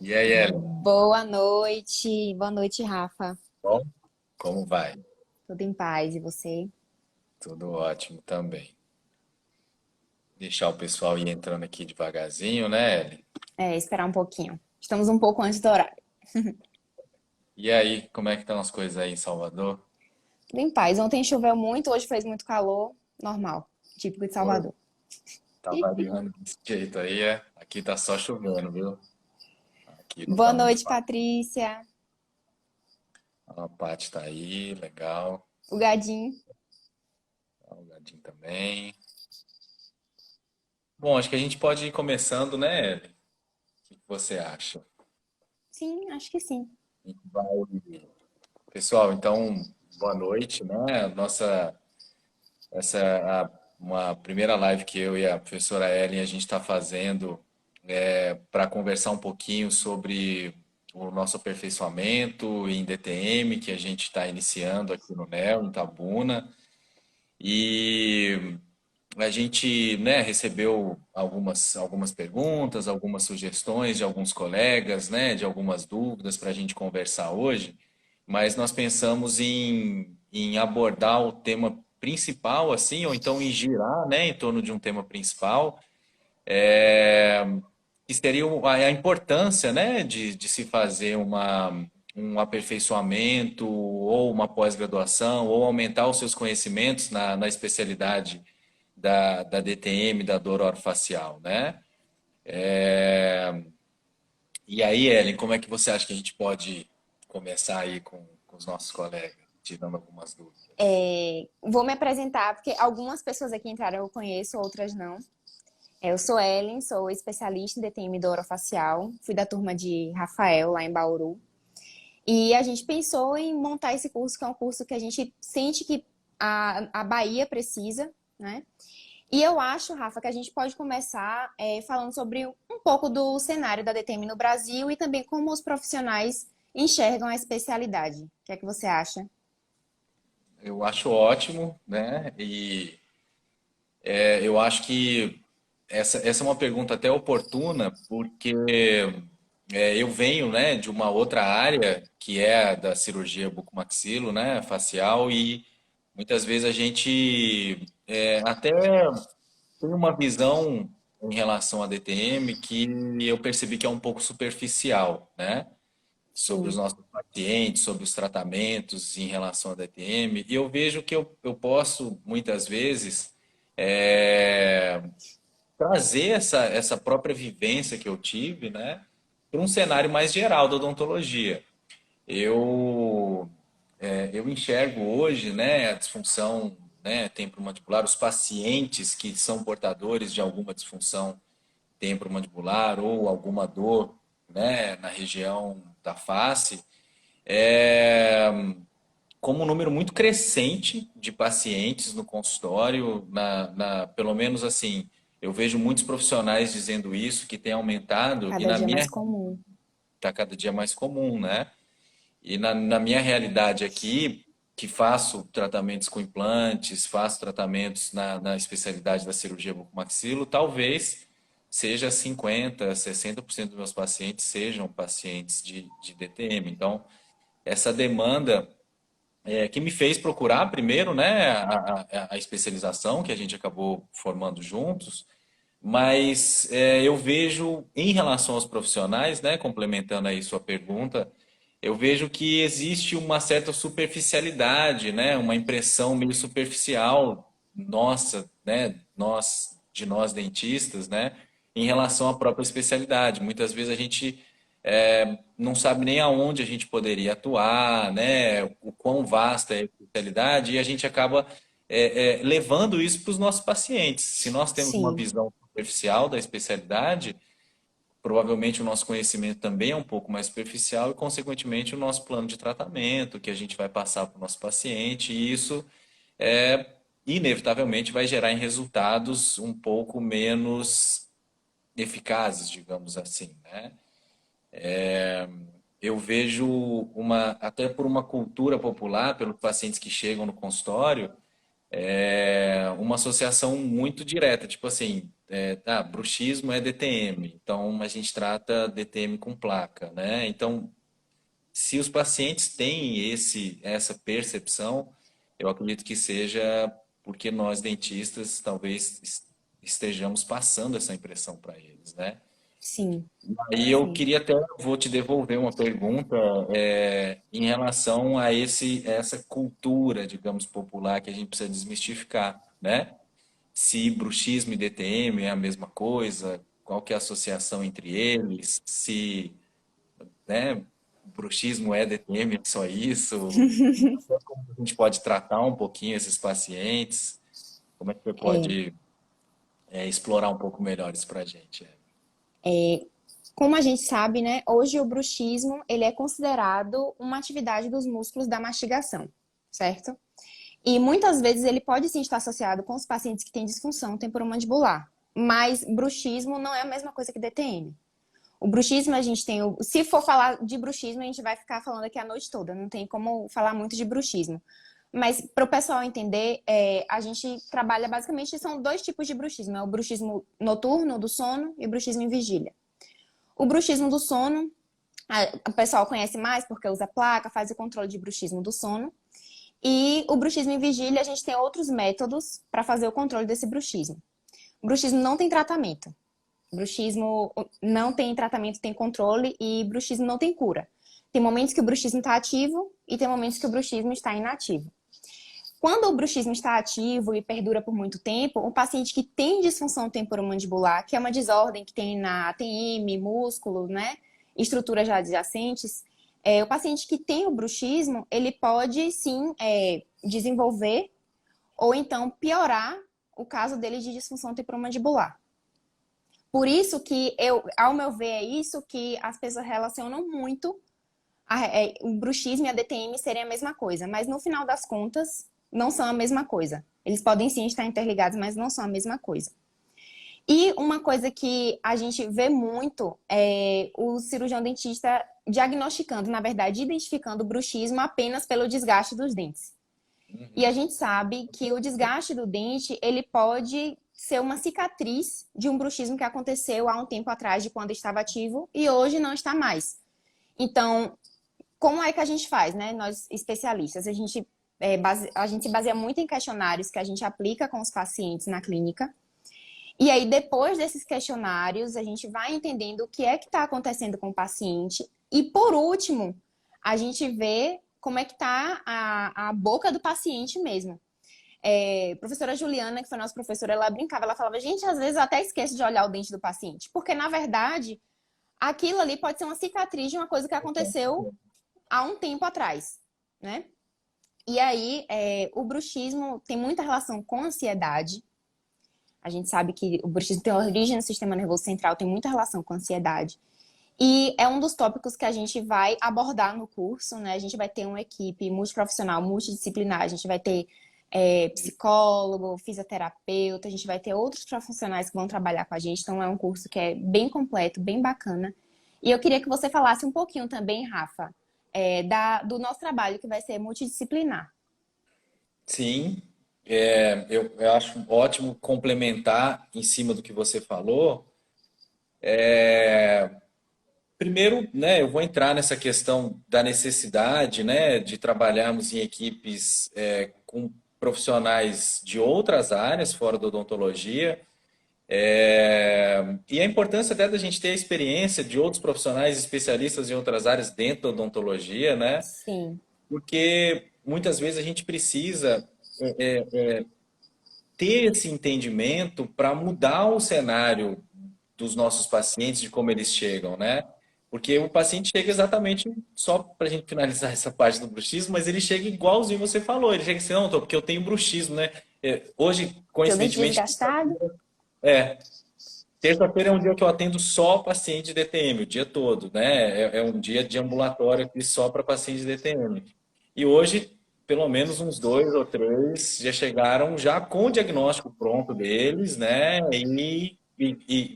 E aí, Ellen? Boa noite, Rafa. Bom? Como vai? Tudo em paz, e você? Tudo ótimo também. Deixar o pessoal ir entrando aqui devagarzinho, né, Ellen? Esperar um pouquinho. Estamos um pouco antes do horário. E aí, como é que estão as coisas aí em Salvador? Tudo em paz. Ontem choveu muito, hoje fez muito calor. Normal, típico de Pô, Salvador. tá variando desse jeito aí, é? Aqui tá só chovendo, viu? Aqui não Boa tá muito noite, fácil. Patrícia. A Paty tá aí, legal. O Gadinho. O Gadinho também. Bom, acho que a gente pode ir começando, né, Ellen? O que você acha? Sim, acho que sim. A gente vai- Pessoal, então, boa noite, né? Essa é uma primeira live que eu e a professora Ellen a gente está fazendo para conversar um pouquinho sobre o nosso aperfeiçoamento em DTM que a gente está iniciando aqui no NEL, em Tabuna. E a gente, né, recebeu algumas perguntas, algumas sugestões de alguns colegas, né, de algumas dúvidas para a gente conversar hoje, mas nós pensamos em abordar o tema principal, assim, ou então em girar, né, em torno de um tema principal, que seria a importância, né, de se fazer um aperfeiçoamento ou uma pós-graduação ou aumentar os seus conhecimentos na especialidade da DTM, da dor orofacial, né? E aí, Ellen, como é que você acha que a gente pode começar aí com os nossos colegas, tirando algumas dúvidas? Vou me apresentar, porque algumas pessoas aqui entraram eu conheço, outras não. Eu sou Ellen, sou especialista em DTM do orofacial. Fui da turma de Rafael, lá em Bauru. E a gente pensou em montar esse curso, que é um curso que a gente sente que a Bahia precisa, né? E eu acho, Rafa, que a gente pode começar falando sobre um pouco do cenário da DTM no Brasil e também como os profissionais enxergam a especialidade. O que é que você acha? Eu acho ótimo, né? Eu acho que essa é uma pergunta até oportuna, porque eu venho, né, de uma outra área que é a da cirurgia bucomaxilo, né, facial, e muitas vezes a gente até tem uma visão em relação à DTM que eu percebi que é um pouco superficial, né? Sobre os Sim, nossos pacientes, sobre os tratamentos em relação à DTM. E eu vejo que eu posso, muitas vezes, é, trazer essa própria vivência que eu tive, né, para um cenário mais geral da odontologia. Eu, eu enxergo hoje, né, a disfunção, né, temporomandibular, os pacientes que são portadores de alguma disfunção temporomandibular ou alguma dor, né, na região da face, é, como um número muito crescente de pacientes no consultório, pelo menos assim, eu vejo muitos profissionais dizendo isso, que tem aumentado, e cada na dia minha mais comum. está cada dia mais comum, né? E na minha realidade aqui, que faço tratamentos com implantes, faço tratamentos na especialidade da cirurgia bucomaxilo, talvez seja 50, 60% dos meus pacientes sejam pacientes de DTM. Então, essa demanda que me fez procurar primeiro, né, a especialização que a gente acabou formando juntos, mas eu vejo em relação aos profissionais, né, complementando aí sua pergunta, eu vejo que existe uma certa superficialidade, né, uma impressão meio superficial nossa, né, de nós dentistas, né, em relação à própria especialidade. Muitas vezes a gente não sabe nem aonde a gente poderia atuar, né? O quão vasta é a especialidade, e a gente acaba levando isso para os nossos pacientes. Se nós temos uma Sim, visão superficial da especialidade, provavelmente o nosso conhecimento também é um pouco mais superficial e, consequentemente, o nosso plano de tratamento que a gente vai passar para o nosso paciente, e isso é, inevitavelmente vai gerar em resultados um pouco menos eficazes, digamos assim, né? Eu vejo até por uma cultura popular, pelos pacientes que chegam no consultório, uma associação muito direta, tipo assim, bruxismo é DTM, então a gente trata DTM com placa, né? Então, se os pacientes têm essa percepção, eu acredito que seja porque nós dentistas talvez estejamos passando essa impressão para eles, né? Sim, Aí eu sim. queria até, vou te devolver uma pergunta em relação a essa cultura, digamos, popular que a gente precisa desmistificar, né? Se bruxismo e DTM é a mesma coisa, qual que é a associação entre eles, se, né, bruxismo é DTM, é só isso, como a gente pode tratar um pouquinho esses pacientes, como é que você É, pode explorar um pouco melhor isso para a gente? como a gente sabe, né, hoje o bruxismo, ele é considerado uma atividade dos músculos da mastigação, certo? E muitas vezes ele pode sim estar associado com os pacientes que têm disfunção temporomandibular, mas bruxismo não é a mesma coisa que DTM. O bruxismo, a gente tem. Se for falar de bruxismo, a gente vai ficar falando aqui a noite toda, não tem como falar muito de bruxismo. Mas para o pessoal entender, a gente trabalha basicamente, são dois tipos de bruxismo: é o bruxismo noturno, do sono, e o bruxismo em vigília. O bruxismo do sono, o pessoal conhece mais porque usa placa, faz o controle de bruxismo do sono. E o bruxismo em vigília, a gente tem outros métodos para fazer o controle desse bruxismo. O bruxismo não tem tratamento. Bruxismo não tem tratamento, tem controle e bruxismo não tem cura. Tem momentos que o bruxismo está ativo e tem momentos que o bruxismo está inativo. Quando o bruxismo está ativo e perdura por muito tempo, o paciente que tem disfunção temporomandibular, que é uma desordem que tem na ATM, músculo, né, estruturas já adjacentes, o paciente que tem o bruxismo, ele pode sim desenvolver ou então piorar o caso dele de disfunção temporomandibular. Por isso que ao meu ver, é isso que as pessoas relacionam muito o bruxismo e a DTM serem a mesma coisa, mas no final das contas, não são a mesma coisa. Eles podem sim estar interligados, mas não são a mesma coisa. E uma coisa que a gente vê muito é o cirurgião dentista diagnosticando, na verdade, identificando o bruxismo apenas pelo desgaste dos dentes. E a Uhum. gente sabe que o desgaste do dente, ele pode ser uma cicatriz de um bruxismo que aconteceu há um tempo atrás, de quando estava ativo, e hoje não está mais. Então, como é que a gente faz, né? Nós especialistas, a gente se baseia muito em questionários que a gente aplica com os pacientes na clínica. E aí, depois desses questionários, a gente vai entendendo o que é que está acontecendo com o paciente. E, por último, a gente vê como é que está a boca do paciente mesmo. Professora Juliana, que foi nossa professora, ela brincava, ela falava, gente, às vezes eu até esqueço de olhar o dente do paciente. Porque, na verdade, aquilo ali pode ser uma cicatriz de uma coisa que aconteceu há um tempo atrás, né? E aí, o bruxismo tem muita relação com ansiedade. A gente sabe que o bruxismo tem origem no sistema nervoso central, tem muita relação com ansiedade. E é um dos tópicos que a gente vai abordar no curso, né? A gente vai ter uma equipe multiprofissional, multidisciplinar, a gente vai ter psicólogo, fisioterapeuta, a gente vai ter outros profissionais que vão trabalhar com a gente, então é um curso que é bem completo, bem bacana. E eu queria que você falasse um pouquinho também, Rafa, do nosso trabalho, que vai ser multidisciplinar. Sim, eu acho ótimo complementar em cima do que você falou. Primeiro, né, eu vou entrar nessa questão da necessidade, né, de trabalharmos em equipes com profissionais de outras áreas fora da odontologia. E a importância até da gente ter a experiência de outros profissionais especialistas em outras áreas dentro da odontologia, né? Sim, Porque muitas vezes a gente precisa ter esse entendimento para mudar o cenário dos nossos pacientes, de como eles chegam, né? Porque o paciente chega exatamente, só para a gente finalizar essa parte do bruxismo, mas ele chega igualzinho você falou, ele chega assim, não, doutor, porque eu tenho bruxismo, né? Hoje, teu dente coincidentemente, desgastado? é, terça-feira é um dia que eu atendo só paciente de DTM, o dia todo, né? É um dia de ambulatório aqui só para paciente de DTM. E hoje, pelo menos uns dois ou três já chegaram já com o diagnóstico pronto deles, né? E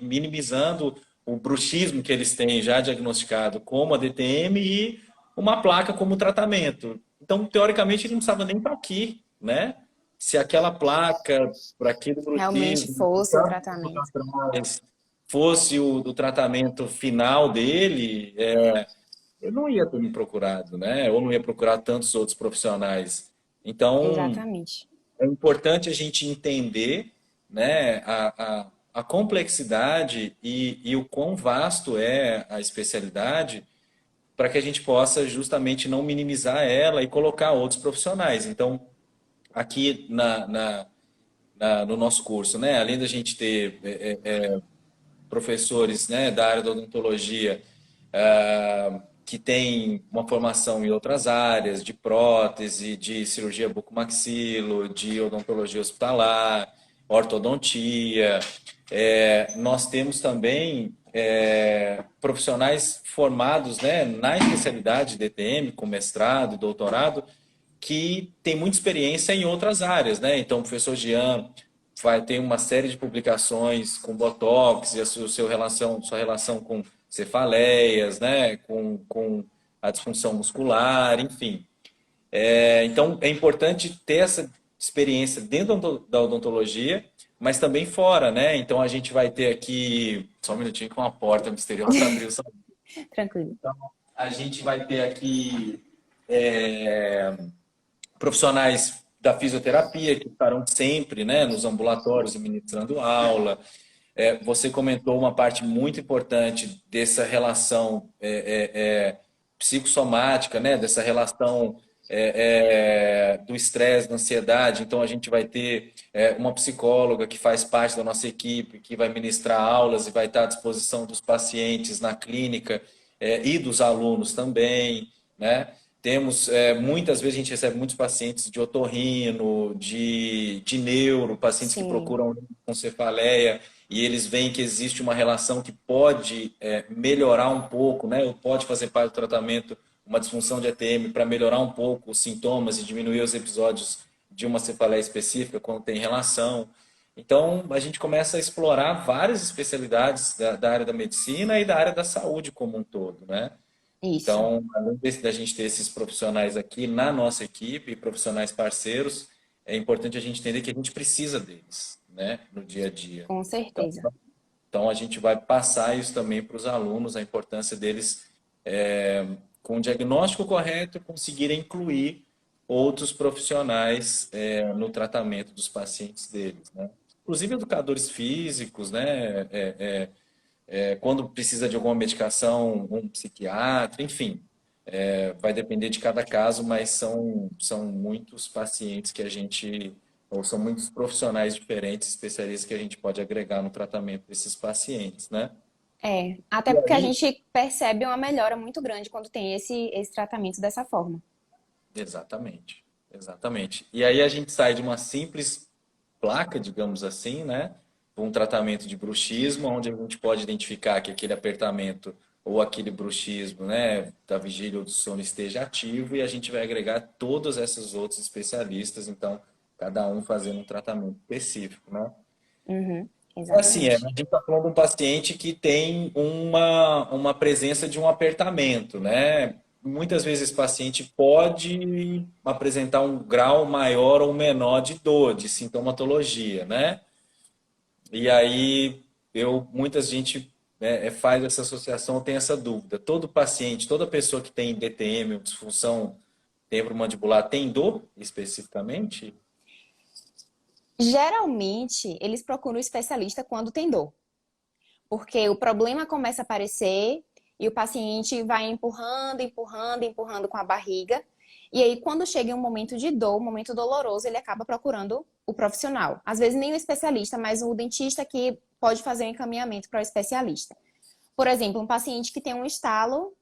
minimizando o bruxismo que eles têm já diagnosticado como a DTM e uma placa como tratamento. Então, teoricamente, ele não precisava nem estar aqui, né? se aquela placa para aquele Realmente bruxismo fosse o tratamento. fosse o do tratamento final dele, eu não ia ter me procurado, né? Ou não ia procurar tantos outros profissionais. Então, Exatamente. é importante a gente entender, né, a complexidade e o quão vasto é a especialidade para que a gente possa justamente não minimizar ela e colocar outros profissionais. Então, aqui no nosso curso, né, além da gente ter professores, né, da área da odontologia que têm uma formação em outras áreas, de prótese, de cirurgia bucomaxilo, de odontologia hospitalar, ortodontia. Nós temos também profissionais formados, né, na especialidade de DTM, com mestrado, doutorado, que tem muita experiência em outras áreas, né? Então, o professor Jean vai ter uma série de publicações com Botox e a sua relação com cefaleias, né? Com a disfunção muscular, enfim. Então, é importante ter essa experiência dentro da odontologia, mas também fora, né? Então, a gente vai ter aqui... Só um minutinho que uma porta misteriosa abriu. Tranquilo. A gente vai ter aqui profissionais da fisioterapia que estarão sempre, né, nos ambulatórios e ministrando aula. Você comentou uma parte muito importante dessa relação psicossomática, né, dessa relação do estresse, da ansiedade. Então, a gente vai ter uma psicóloga que faz parte da nossa equipe, que vai ministrar aulas e vai estar à disposição dos pacientes na clínica e dos alunos também, né? Temos, muitas vezes a gente recebe muitos pacientes de otorrino, de neuro, pacientes que Sim, procuram com cefaleia e eles veem que existe uma relação que pode melhorar um pouco, né? Ou pode fazer parte do tratamento, uma disfunção de ATM para melhorar um pouco os sintomas e diminuir os episódios de uma cefaleia específica quando tem relação. Então, a gente começa a explorar várias especialidades da área da medicina e da área da saúde como um todo, né? isso, Então, além da gente ter esses profissionais aqui na nossa equipe, profissionais parceiros, é importante a gente entender que a gente precisa deles, né, no dia a dia. com Então, certeza. então a gente vai passar isso também para os alunos, a importância deles, com o diagnóstico correto, conseguirem incluir outros profissionais, no tratamento dos pacientes deles, né? Inclusive educadores físicos, né? Quando precisa de alguma medicação, um psiquiatra, enfim, vai depender de cada caso, mas são muitos pacientes que a gente, ou são muitos profissionais diferentes, especialistas que a gente pode agregar no tratamento desses pacientes, né? Até E porque a aí, gente percebe uma melhora muito grande quando tem esse tratamento dessa forma. exatamente, exatamente. E aí a gente sai de uma simples placa, digamos assim, né? Um tratamento de bruxismo, onde a gente pode identificar que aquele apertamento ou aquele bruxismo, né, da vigília ou do sono esteja ativo e a gente vai agregar todos esses outros especialistas, então, cada um fazendo um tratamento específico, né? Uhum, Assim, a exatamente. gente está falando de um paciente que tem uma presença de um apertamento, né? Muitas vezes esse paciente pode apresentar um grau maior ou menor de dor, de sintomatologia, né? E aí muita gente faz essa associação, tem essa dúvida. Todo paciente, toda pessoa que tem DTM, ou disfunção temporomandibular, tem dor especificamente? Geralmente, eles procuram o especialista quando tem dor, porque o problema começa a aparecer e o paciente vai empurrando, empurrando, empurrando com a barriga. E aí, quando chega em um momento de dor, um momento doloroso, ele acaba procurando o profissional. Às vezes, nem o especialista, mas o dentista que pode fazer o encaminhamento para o especialista. Por exemplo, um paciente que tem um estalo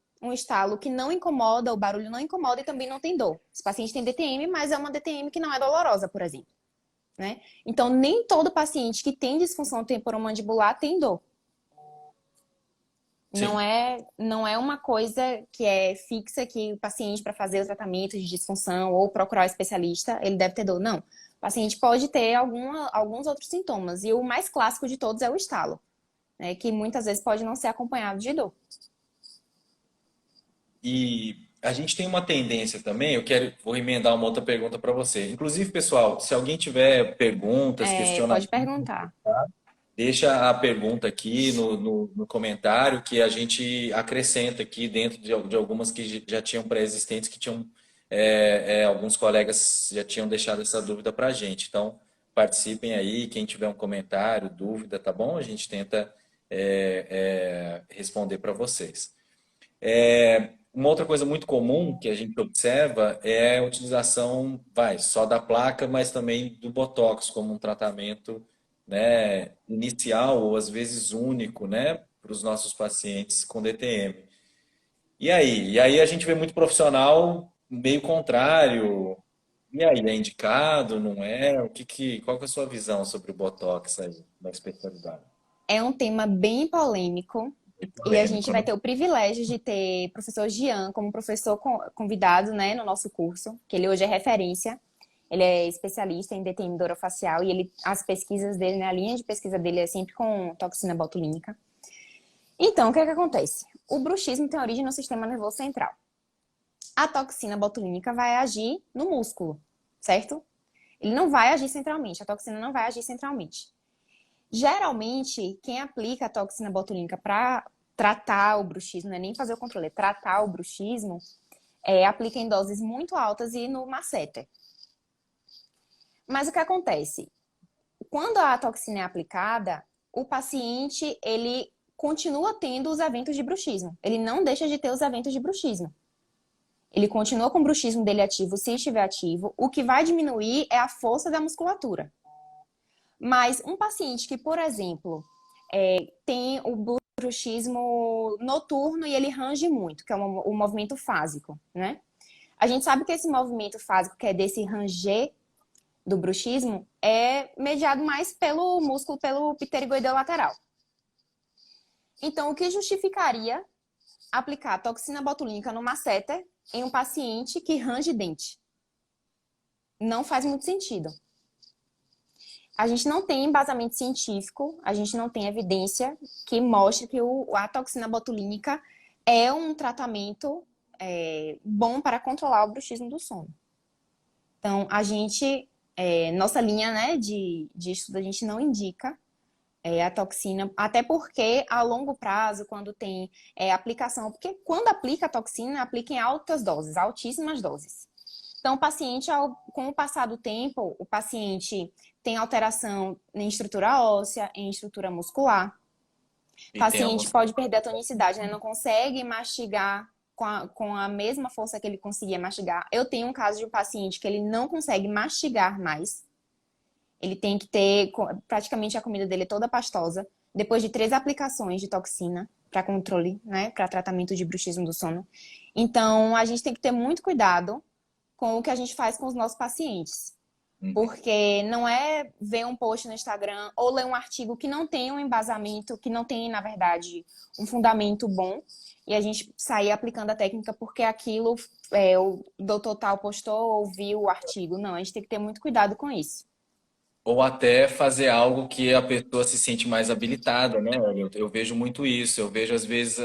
que não incomoda, o barulho não incomoda e também não tem dor. Esse paciente tem DTM, mas é uma DTM que não é dolorosa, por exemplo, né? Então, nem todo paciente que tem disfunção temporomandibular tem dor. Sim. Não é uma coisa que é fixa que o paciente, para fazer o tratamento de disfunção ou procurar o especialista, ele deve ter dor. Não. O paciente pode ter alguns outros sintomas. E o mais clássico de todos é o estalo, né? Que muitas vezes pode não ser acompanhado de dor. E a gente tem uma tendência também, vou emendar uma outra pergunta para você. Inclusive, pessoal, se alguém tiver perguntas, Pode questionamentos, perguntar. deixa a pergunta aqui no comentário que a gente acrescenta aqui dentro de algumas que já tinham pré-existentes, que tinham alguns colegas já tinham deixado essa dúvida para a gente. Então, participem aí, quem tiver um comentário, dúvida, tá bom? A gente tenta responder para vocês. Uma outra coisa muito comum que a gente observa é a utilização, só da placa, mas também do Botox como um tratamento, né, inicial ou às vezes único, né, para os nossos pacientes com DTM. E aí? E aí a gente vê muito profissional meio contrário. E aí, é indicado, não é? Qual que é a sua visão sobre o Botox aí, na especialidade? É um tema bem polêmico É e a gente polêmico, vai né? ter o privilégio de ter o professor Gian como professor convidado, né, no nosso curso, que ele hoje é referência. Ele é especialista em DTM orofacial e as pesquisas dele, né, a linha de pesquisa dele é sempre com toxina botulínica. Então, o que é que acontece? O bruxismo tem origem no sistema nervoso central. A toxina botulínica vai agir no músculo, certo? Ele não vai agir centralmente, a toxina não vai agir centralmente. Geralmente, quem aplica a toxina botulínica para tratar o bruxismo, não é nem fazer o controle, é tratar o bruxismo, aplica em doses muito altas e no masseter. Mas o que acontece? Quando a toxina é aplicada, o paciente, ele continua tendo os eventos de bruxismo. Ele não deixa de ter os eventos de bruxismo. Ele continua com o bruxismo dele ativo, se estiver ativo. O que vai diminuir é a força da musculatura. Mas um paciente que, por exemplo, tem o bruxismo noturno e ele range muito, que é o movimento fásico, né? A gente sabe que esse movimento fásico, que é desse ranger do bruxismo, é mediado mais pelo músculo, pelo pterigoideu lateral. Então, o que justificaria aplicar toxina botulínica no masseter em um paciente que range dente? Não faz muito sentido. A gente não tem embasamento científico, a gente não tem evidência que mostre que a toxina botulínica é um tratamento bom para controlar o bruxismo do sono. Então, nossa linha, né, de estudo, a gente não indica a toxina, até porque a longo prazo, quando tem aplicação, porque quando aplica a toxina, aplica em altas doses, altíssimas doses. Então, o paciente, com o passar do tempo, o paciente tem alteração em estrutura óssea, em estrutura muscular. O paciente pode perder a tonicidade, né? Não consegue mastigar com a mesma força que ele conseguia mastigar. Eu tenho um caso de um paciente que ele não consegue mastigar mais. Ele tem que ter praticamente a comida dele toda pastosa. Depois de 3 aplicações de toxina para controle, né? Para tratamento de bruxismo do sono. Então, a gente tem que ter muito cuidado com o que a gente faz com os nossos pacientes. Porque não é ver um post no Instagram ou ler um artigo que não tem um embasamento, que não tem, na verdade, um fundamento bom, e a gente sair aplicando a técnica porque aquilo o doutor tal postou ou viu o artigo. Não, a gente tem que ter muito cuidado com isso. Ou até fazer algo que a pessoa se sente mais habilitada, né? Eu vejo muito isso. Eu vejo, às vezes,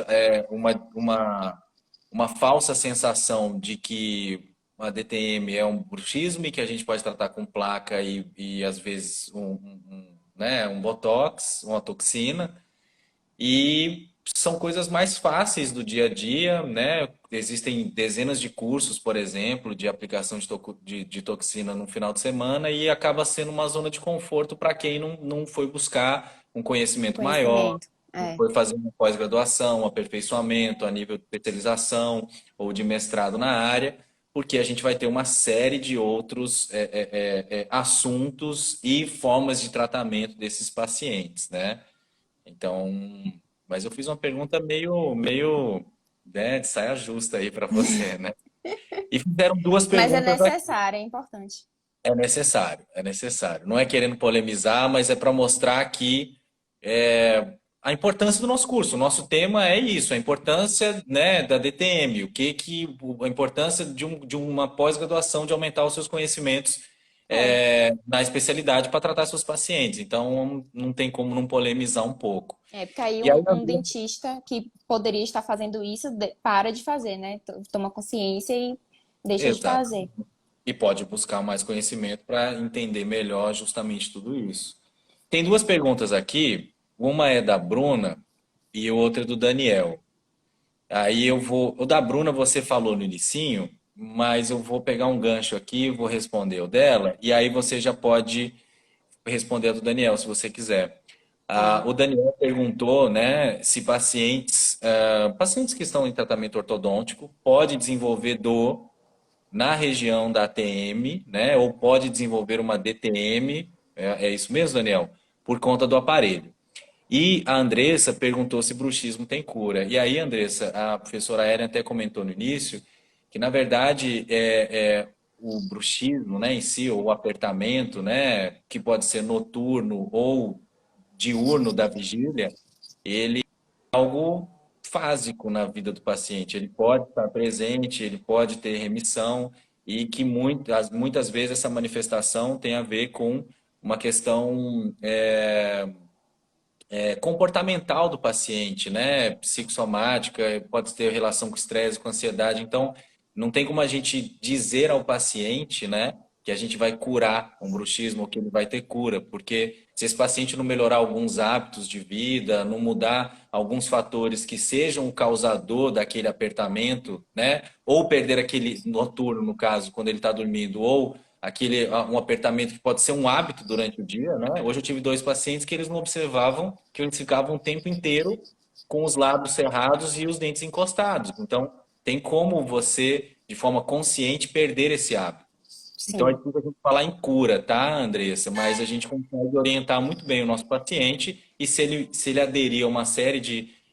uma falsa sensação de que a DTM é um bruxismo e que a gente pode tratar com placa e às vezes, né, um botox, uma toxina. E são coisas mais fáceis do dia a dia, né? Existem dezenas de cursos, por exemplo, de aplicação de toxina no final de semana e acaba sendo uma zona de conforto para quem não foi buscar um conhecimento maior, Conhecimento. não foi fazer uma pós-graduação, um aperfeiçoamento a nível de especialização ou de mestrado na área, porque a gente vai ter uma série de outros assuntos e formas de tratamento desses pacientes, né? Então, mas eu fiz uma pergunta meio, né, de saia justa aí para você, né? E fizeram duas Mas é perguntas aqui. necessário, é importante. É necessário, é necessário. Não é querendo polemizar, mas é para mostrar que a importância do nosso curso. O nosso tema é isso, a importância, né, da DTM, a importância de uma pós-graduação, de aumentar os seus conhecimentos É. na especialidade para tratar seus pacientes. Então, não tem como não polemizar um pouco. É, porque aí E aí, um dentista que poderia estar fazendo isso para de fazer, né? Toma consciência e deixa de exato. fazer. E pode buscar mais conhecimento para entender melhor justamente tudo isso. Tem duas perguntas aqui. Uma é da Bruna e outra é do Daniel. Aí eu vou. O da Bruna você falou no inicinho, mas eu vou pegar um gancho aqui e vou responder o dela, e aí você já pode responder a do Daniel, se você quiser. Tá. O Daniel perguntou, né, se pacientes que estão em tratamento ortodôntico pode desenvolver dor na região da ATM, né, ou pode desenvolver uma DTM, é isso mesmo, Daniel? Por conta do aparelho. E a Andressa perguntou se bruxismo tem cura. E aí, Andressa, a professora Erin até comentou no início que, na verdade, o bruxismo, né, em si, ou o apertamento, né, que pode ser noturno ou diurno da vigília, algo fásico na vida do paciente. Ele pode estar presente, ele pode ter remissão e que muitas vezes essa manifestação tem a ver com uma questão comportamental do paciente, né? Psicossomática, pode ter relação com estresse, com ansiedade. Então, não tem como a gente dizer ao paciente, né, que a gente vai curar um bruxismo ou que ele vai ter cura, porque se esse paciente não melhorar alguns hábitos de vida, não mudar alguns fatores que sejam o causador daquele apertamento, né, ou perder aquele noturno, no caso, quando ele está dormindo, ou um apertamento que pode ser um hábito durante o dia, né? Hoje eu tive dois pacientes que eles não observavam que eles ficavam o tempo inteiro com os lábios cerrados e os dentes encostados. Então, tem como você, de forma consciente, perder esse hábito. Então, é Sim. difícil a gente falar em cura, tá, Andressa? Mas a gente consegue orientar muito bem o nosso paciente e se ele aderir a uma série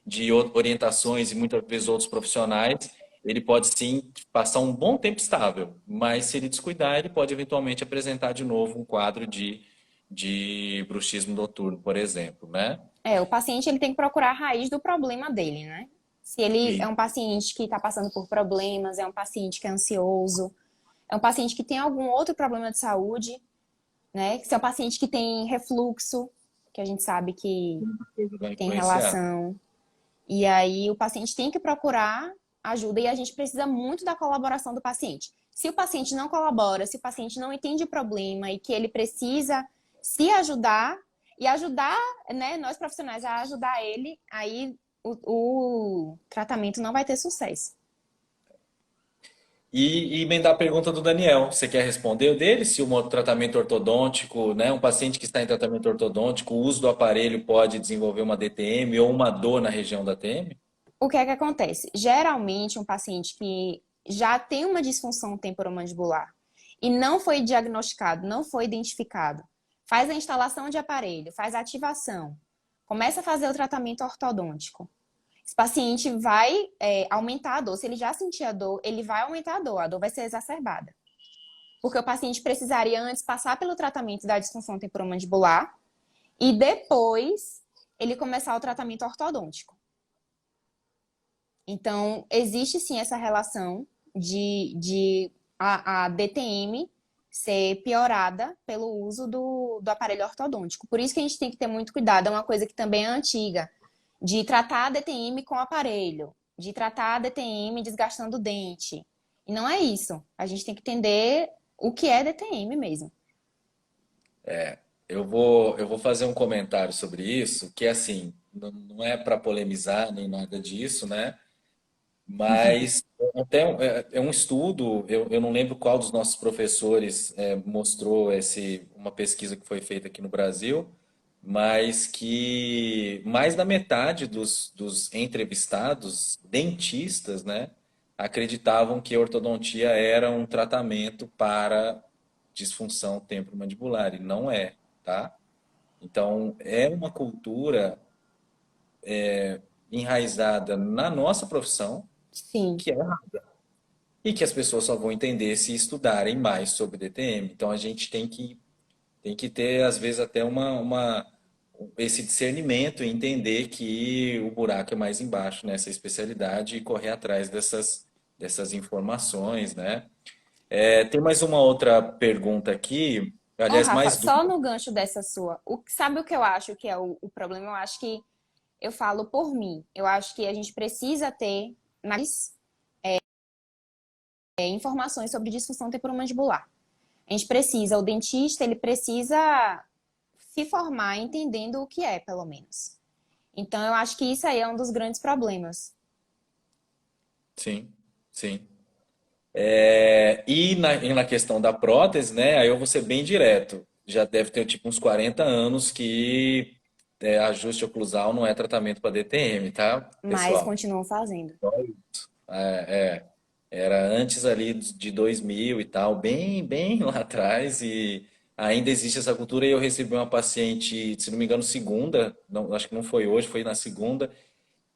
de orientações e muitas vezes outros profissionais, ele pode sim passar um bom tempo estável, mas se ele descuidar, ele pode eventualmente apresentar de novo um quadro de bruxismo noturno, por exemplo, né? É, o paciente ele tem que procurar a raiz do problema dele, né? Se ele é E um paciente que está passando por problemas, é um paciente que é ansioso, é um paciente que tem algum outro problema de saúde, né? Se é um paciente que tem refluxo, que a gente sabe que coisa vai tem influenciar. relação. E aí o paciente tem que procurar ajuda e a gente precisa muito da colaboração do paciente. Se o paciente não colabora, se o paciente não entende o problema e que ele precisa se ajudar e ajudar, né, nós profissionais a ajudar ele, aí o tratamento não vai ter sucesso. E emendar a pergunta do Daniel. Você quer responder o dele? Se um tratamento ortodôntico, né, um paciente que está em tratamento ortodôntico, o uso do aparelho pode desenvolver uma DTM ou uma dor na região da TM? O que é que acontece? Geralmente, um paciente que já tem uma disfunção temporomandibular e não foi diagnosticado, não foi identificado, faz a instalação de aparelho, faz a ativação, começa a fazer o tratamento ortodôntico. Esse paciente vai aumentar a dor. Se ele já sentia dor, ele vai aumentar a dor vai ser exacerbada. Porque o paciente precisaria antes passar pelo tratamento da disfunção temporomandibular e depois ele começar o tratamento ortodôntico. Então, existe sim essa relação de a DTM ser piorada pelo uso do aparelho ortodôntico. Por isso que a gente tem que ter muito cuidado. É uma coisa que também é antiga, de tratar a DTM com aparelho, de tratar a DTM desgastando o dente. E não é isso. A gente tem que entender o que é DTM mesmo. Eu vou fazer um comentário sobre isso, que assim, não é para polemizar nem nada disso, né? Mas até é um estudo, eu não lembro qual dos nossos professores mostrou uma pesquisa que foi feita aqui no Brasil, mas que mais da metade dos entrevistados, dentistas, né, acreditavam que a ortodontia era um tratamento para disfunção temporomandibular, e não é, tá? Então, é uma cultura enraizada na nossa profissão, Sim. que é e que as pessoas só vão entender se estudarem mais sobre DTM. Então a gente tem que ter, às vezes, até esse discernimento e entender que o buraco é mais embaixo nessa especialidade e correr atrás dessas informações, né? Tem mais uma outra pergunta aqui, Ô, aliás, Rafa, mais duas. só no gancho dessa sua, sabe o que eu acho que é o problema? Eu acho que eu falo por mim. Eu acho que a gente precisa ter mais informações sobre disfunção temporomandibular. A gente precisa, o dentista, ele precisa se formar entendendo o que é, pelo menos. Então, eu acho que isso aí é um dos grandes problemas. Sim, sim. E na questão da prótese, né? Aí eu vou ser bem direto. Já deve ter tipo uns 40 anos que ajuste oclusal não é tratamento para DTM, tá, Mas pessoal? continuam fazendo. É, era antes ali de 2000 e tal, bem, bem lá atrás, e ainda existe essa cultura. E eu recebi uma paciente, se não me engano, segunda, não, acho que não foi hoje, foi na segunda,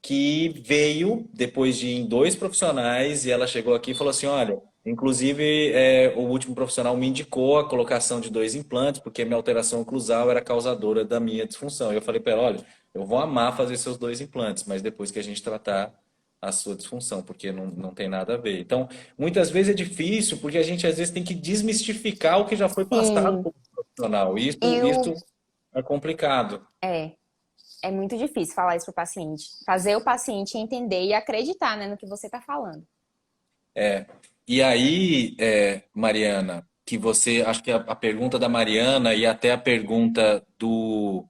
que veio depois de ir em dois profissionais e ela chegou aqui e falou assim, olha, inclusive o último profissional me indicou a colocação de dois implantes porque minha alteração oclusal era causadora da minha disfunção. E eu falei para ela, olha, eu vou amar fazer seus dois implantes, mas depois que a gente tratar a sua disfunção, porque não tem nada a ver. Então, muitas vezes é difícil porque a gente às vezes tem que desmistificar o que já foi passado Sim, por um profissional. Isso, eu isso é complicado. é, é muito difícil falar isso pro paciente. Fazer o paciente entender e acreditar, né, no que você está falando. E aí, Mariana, que você, acho que a pergunta da Mariana e até a pergunta do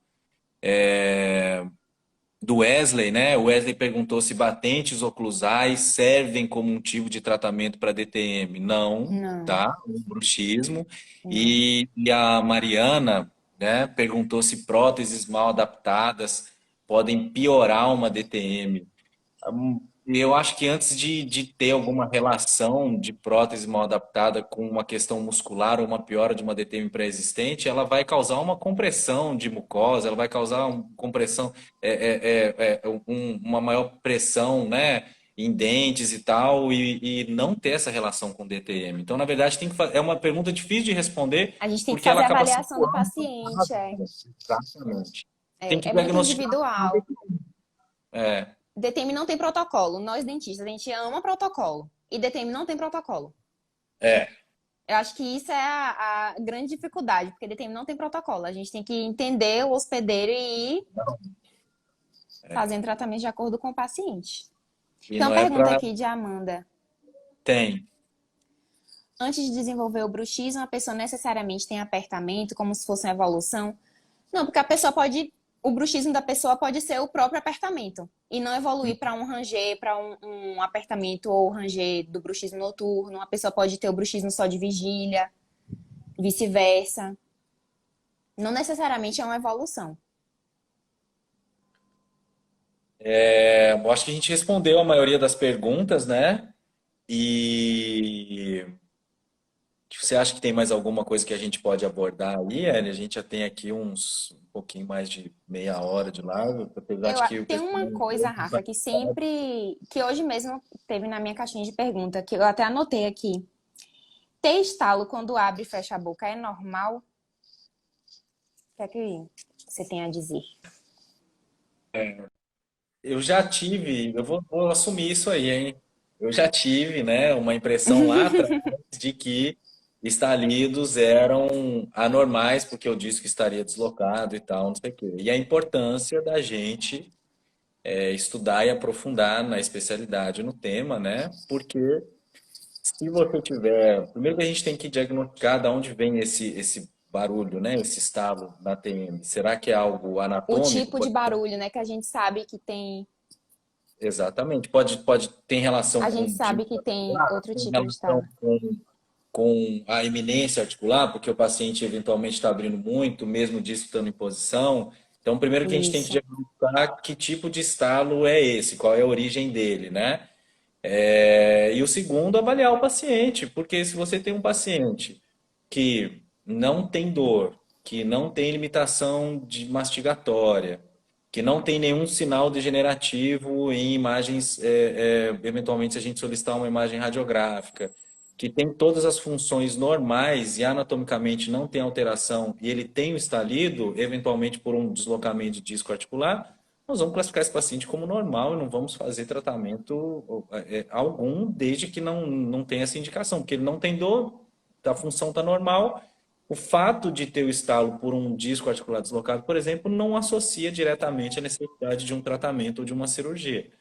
Wesley, né? O Wesley perguntou se batentes oclusais servem como um tipo de tratamento para DTM. Não, Não, tá? O bruxismo. não. E a Mariana, né, perguntou se próteses mal adaptadas podem piorar uma DTM. Eu acho que antes de ter alguma relação de prótese mal adaptada com uma questão muscular ou uma piora de uma DTM pré-existente, ela vai causar uma compressão de mucosa, ela vai causar uma compressão, uma maior pressão, né, em dentes e tal, e não ter essa relação com DTM. Então, na verdade, é uma pergunta difícil de responder, A gente tem que porque ela fazer a acaba avaliação do situando. paciente, Exatamente. Tem que é muito diagnosticar. individual. É, DTM não tem protocolo. Nós dentistas, a gente ama protocolo. E DTM não tem protocolo. é. Eu acho que isso é a grande dificuldade, porque DTM não tem protocolo. A gente tem que entender o hospedeiro e ir fazendo tratamento de acordo com o paciente. E Tem uma não é pergunta para. aqui de Amanda. Tem. Antes de desenvolver o bruxismo, a pessoa necessariamente tem apertamento, como se fosse uma evolução? Não, porque a pessoa pode. O bruxismo da pessoa pode ser o próprio apertamento e não evoluir para um ranger, para um apertamento ou ranger do bruxismo noturno. A pessoa pode ter o bruxismo só de vigília, vice-versa. Não necessariamente é uma evolução. Eu acho que a gente respondeu a maioria das perguntas, né? E você acha que tem mais alguma coisa que a gente pode abordar aí, Eli? A gente já tem aqui um pouquinho mais de meia hora de live, apesar de que o Tem pessoal uma coisa, Rafa, que sempre, que hoje mesmo teve na minha caixinha de pergunta, que eu até anotei aqui. Ter estalo quando abre e fecha a boca é normal? O que é que você tem a dizer? eu já tive, vou assumir isso aí, hein? Eu já tive, né, uma impressão lá atrás de que estalidos eram anormais, porque eu disse que estaria deslocado e tal, não sei o quê. E a importância da gente estudar e aprofundar na especialidade, no tema, né? Porque se você tiver. Primeiro que a gente tem que diagnosticar de onde vem esse barulho, né? Esse estalo na TM. Será que é algo O anatômico? tipo de barulho, né, que a gente sabe que tem, Exatamente. Pode ter relação a com gente o tipo sabe que tem articular, outro tem tipo de relação estalo. com a eminência articular, porque o paciente eventualmente está abrindo muito, mesmo disso estando em posição. Então, primeiro que a gente tem que Isso. diagnosticar que tipo de estalo é esse, qual é a origem dele, né? E o segundo, avaliar o paciente, porque se você tem um paciente que não tem dor, que não tem limitação de mastigatória, que não tem nenhum sinal degenerativo em imagens, eventualmente se a gente solicitar uma imagem radiográfica, que tem todas as funções normais e anatomicamente não tem alteração e ele tem o estalido, eventualmente por um deslocamento de disco articular, nós vamos classificar esse paciente como normal e não vamos fazer tratamento algum, desde que não tenha essa indicação, porque ele não tem dor, a função está normal. O fato de ter o estalo por um disco articular deslocado, por exemplo, não associa diretamente a necessidade de um tratamento ou de uma cirurgia,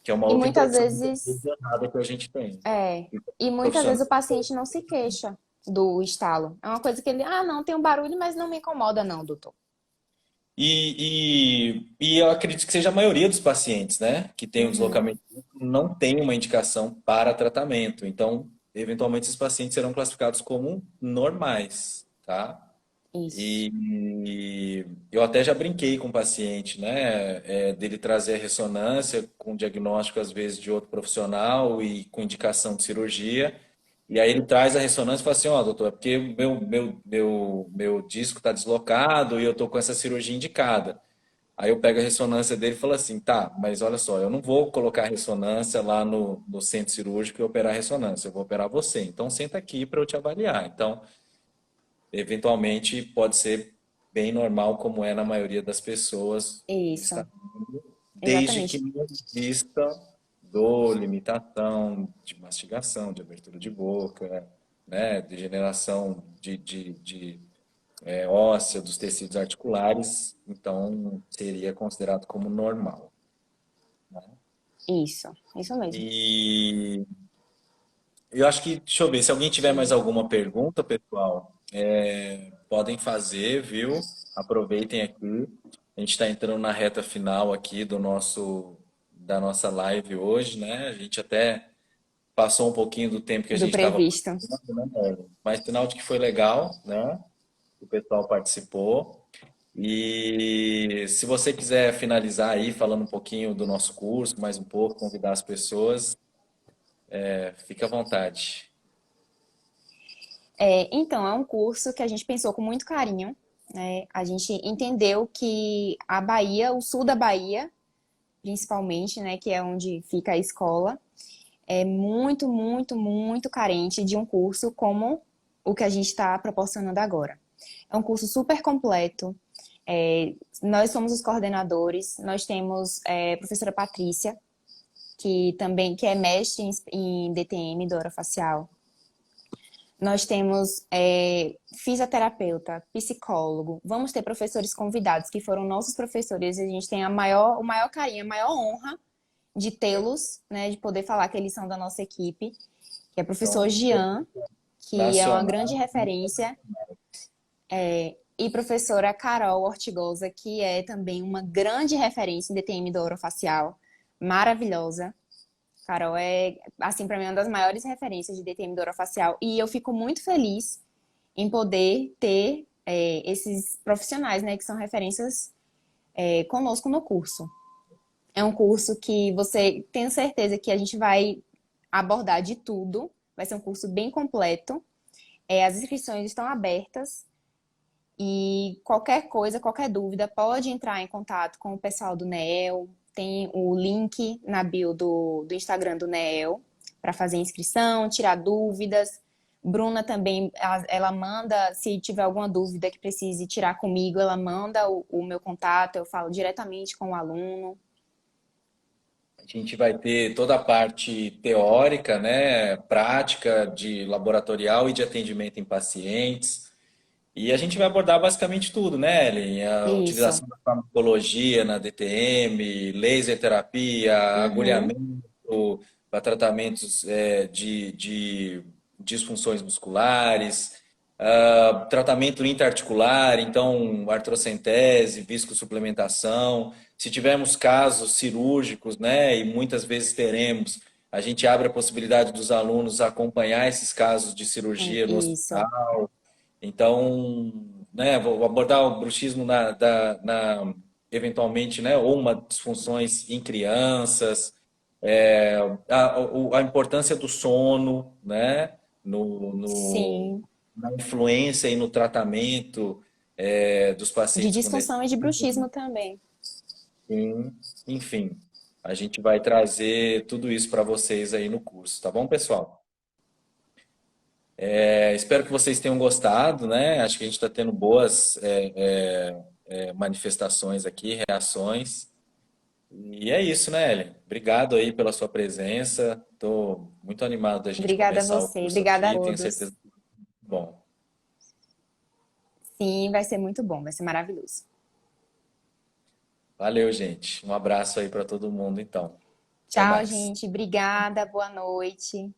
que é uma E outra muitas impressão vezes, errada que a gente tem. é, e muitas Profissional. vezes o paciente não se queixa do estalo. É uma coisa que ele, ah, não, tem um barulho, mas não me incomoda não, doutor. E eu acredito que seja a maioria dos pacientes, né, que tem o Uhum, deslocamento não tem uma indicação para tratamento. Então, eventualmente, esses pacientes serão classificados como normais, tá? isso. E eu até já brinquei com o paciente, né, dele trazer a ressonância com diagnóstico, às vezes, de outro profissional e com indicação de cirurgia. E aí ele traz a ressonância e fala assim, ó, doutor, é porque meu disco está deslocado e eu tô com essa cirurgia indicada. Aí eu pego a ressonância dele e falo assim, tá, mas olha só, eu não vou colocar a ressonância lá no centro cirúrgico e operar a ressonância, eu vou operar você. Então senta aqui para eu te avaliar. Então, eventualmente, pode ser bem normal, como é na maioria das pessoas, Isso, está, desde que exatamente. não exista dor, limitação de mastigação, de abertura de boca, né, degeneração de óssea dos tecidos articulares, então seria considerado como normal. Isso mesmo. E eu acho que, deixa eu ver, se alguém tiver mais alguma pergunta, pessoal, podem fazer, viu? Aproveitem aqui. A gente está entrando na reta final aqui da nossa live hoje, né? A gente até passou um pouquinho do tempo que a Do gente estava, previsto. mas sinal de que foi legal, né? O pessoal participou. E se você quiser finalizar aí falando um pouquinho do nosso curso, mais um pouco, convidar as pessoas, fique à vontade. Então, é um curso que a gente pensou com muito carinho, né? A gente entendeu que a Bahia, o sul da Bahia, principalmente, né, que é onde fica a escola, é muito, muito, muito carente de um curso como o que a gente está proporcionando agora. É um curso super completo. Nós somos os coordenadores. Nós temos a professora Patrícia, que também que é mestre em DTM, dor orofacial. Nós temos fisioterapeuta, psicólogo. Vamos ter professores convidados que foram nossos professores. A gente tem o maior carinho, a maior honra de tê-los, né, de poder falar que eles são da nossa equipe, que é o professor Então, Gian, que é uma grande nacional. referência, e professora Carol Ortigosa, que é também uma grande referência em DTM do orofacial, maravilhosa. Carol é, assim, para mim, uma das maiores referências de DTM do orofacial, e eu fico muito feliz em poder ter esses profissionais, né, que são referências conosco no curso. É um curso que você tem certeza que a gente vai abordar de tudo. Vai ser um curso bem completo. As inscrições estão abertas e qualquer coisa, qualquer dúvida, pode entrar em contato com o pessoal do NEEL. Tem o link na bio do Instagram do NEEL para fazer inscrição, tirar dúvidas. Bruna também, ela manda, se tiver alguma dúvida que precise tirar comigo, ela manda o meu contato, eu falo diretamente com o aluno. A gente vai ter toda a parte teórica, né, prática, de laboratorial e de atendimento em pacientes. E a gente vai abordar basicamente tudo, né, Ellen? A Isso. utilização da farmacologia na DTM, laser terapia, Uhum. agulhamento para tratamentos de disfunções musculares, tratamento interarticular, então artrocentese, viscosuplementação. Se tivermos casos cirúrgicos, né, e muitas vezes teremos, a gente abre a possibilidade dos alunos acompanhar esses casos de cirurgia no Isso. hospital. Então, né, vou abordar o bruxismo eventualmente, né, ou uma disfunções em crianças, a importância do sono, né, no, no- Sim. na influência e no tratamento dos De pacientes com disfunção e de deficiência, bruxismo também. enfim, a gente vai trazer tudo isso para vocês aí no curso, tá bom, pessoal? Espero que vocês tenham gostado, né? Acho que a gente está tendo boas manifestações aqui, reações. E é isso, né, Ellen? Obrigado aí pela sua presença. Estou muito animado da gente Obrigada a começar o você, curso obrigada a aqui. Tenho todos. certeza que vai ser bom. Sim, vai ser muito bom, vai ser maravilhoso. Valeu, gente. Um abraço aí para todo mundo, então. Até Tchau, mais. gente. Obrigada, boa noite.